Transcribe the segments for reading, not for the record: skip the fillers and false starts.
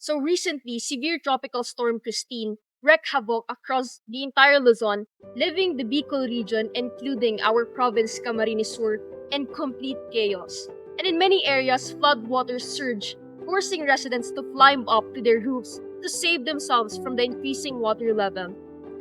So recently, severe tropical storm Christine wreaked havoc across the entire Luzon, leaving the Bicol region, including our province Camarines Sur, in complete chaos. And in many areas, floodwaters surged, forcing residents to climb up to their roofs to save themselves from the increasing water level.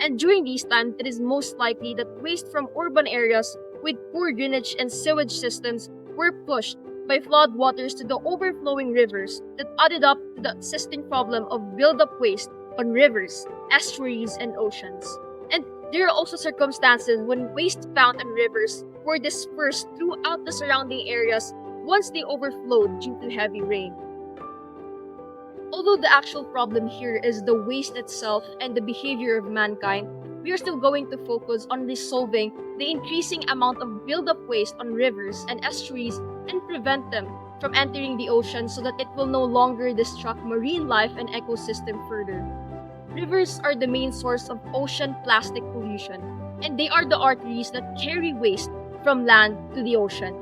And during these times, it is most likely that waste from urban areas with poor drainage and sewage systems were pushed by floodwaters to the overflowing rivers that added up to the existing problem of buildup waste on rivers, estuaries, and oceans. And there are also circumstances when waste found on rivers were dispersed throughout the surrounding areas once they overflowed due to heavy rain. Although the actual problem here is the waste itself and the behavior of mankind, we are still going to focus on resolving the increasing amount of buildup waste on rivers and estuaries and prevent them from entering the ocean so that it will no longer disrupt marine life and ecosystem further. Rivers are the main source of ocean plastic pollution, and they are the arteries that carry waste from land to the ocean.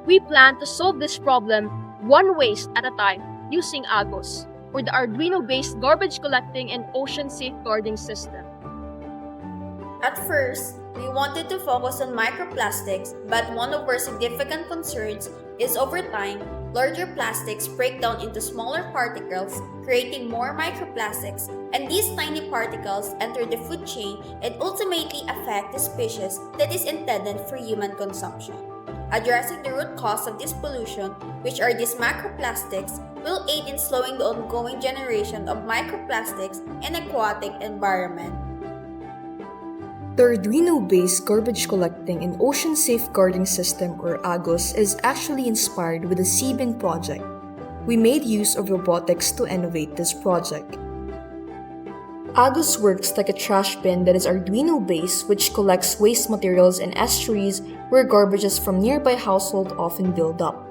We plan to solve this problem one waste at a time using AGOS, or the Arduino-based garbage collecting and ocean safeguarding system. At first, we wanted to focus on microplastics, but one of our significant concerns is over time, larger plastics break down into smaller particles, creating more microplastics, and these tiny particles enter the food chain and ultimately affect the species that is intended for human consumption. Addressing the root cause of this pollution, which are these macroplastics, will aid in slowing the ongoing generation of microplastics in aquatic environment. The Arduino-based garbage collecting and ocean safeguarding system, or AGOS, is actually inspired with the Seabin project. We made use of robotics to innovate this project. AGOS works like a trash bin that is Arduino-based, which collects waste materials in estuaries where garbages from nearby households often build up.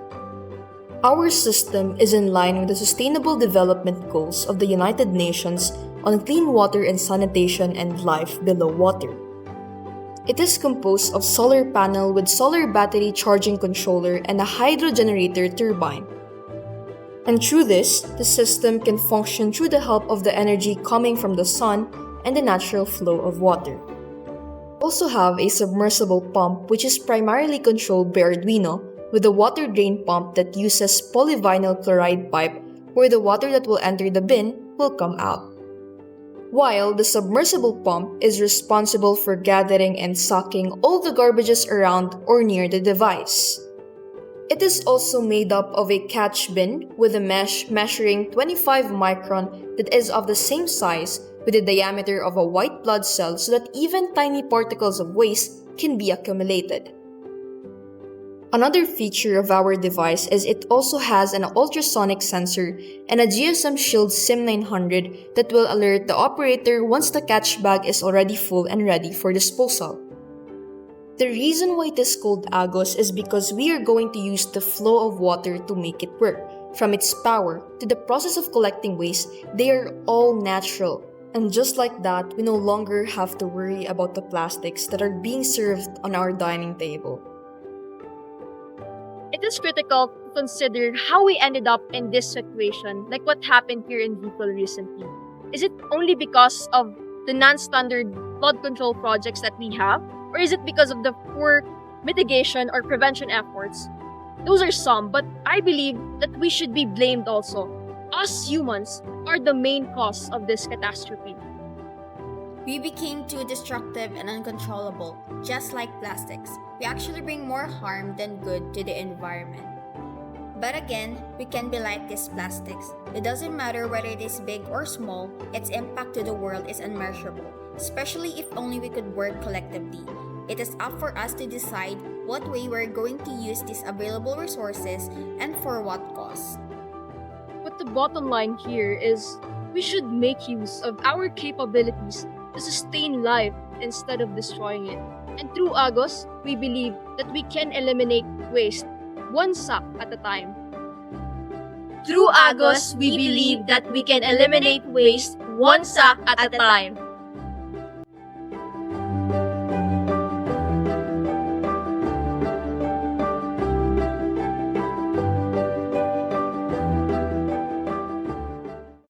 Our system is in line with the Sustainable Development Goals of the United Nations on clean water and sanitation and life below water. It is composed of solar panel with solar battery charging controller and a hydro generator turbine. And through this, the system can function through the help of the energy coming from the sun and the natural flow of water. We also have a submersible pump which is primarily controlled by Arduino with a water drain pump that uses polyvinyl chloride pipe where the water that will enter the bin will come out. While the submersible pump is responsible for gathering and sucking all the garbages around or near the device. It is also made up of a catch bin with a mesh measuring 25 micron that is of the same size with the diameter of a white blood cell so that even tiny particles of waste can be accumulated. Another feature of our device is it also has an ultrasonic sensor and a GSM Shield SIM900 that will alert the operator once the catch bag is already full and ready for disposal. The reason why it is called AGOS is because we are going to use the flow of water to make it work. From its power to the process of collecting waste, they are all natural. And just like that, we no longer have to worry about the plastics that are being served on our dining table. It is critical to consider how we ended up in this situation, like what happened here in Bicol recently. Is it only because of the non-standard flood control projects that we have? Or is it because of the poor mitigation or prevention efforts? Those are some, but I believe that we should be blamed also. Us humans are the main cause of this catastrophe. We became too destructive and uncontrollable, just like plastics. We actually bring more harm than good to the environment. But again, we can be like these plastics. It doesn't matter whether it is big or small, its impact to the world is unmeasurable, especially if only we could work collectively. It is up for us to decide what way we're going to use these available resources and for what cost. But the bottom line here is we should make use of our capabilities to sustain life instead of destroying it. And through AGOS, we believe that we can eliminate waste one sack at a time. Through AGOS, we believe that we can eliminate waste one sack at a time.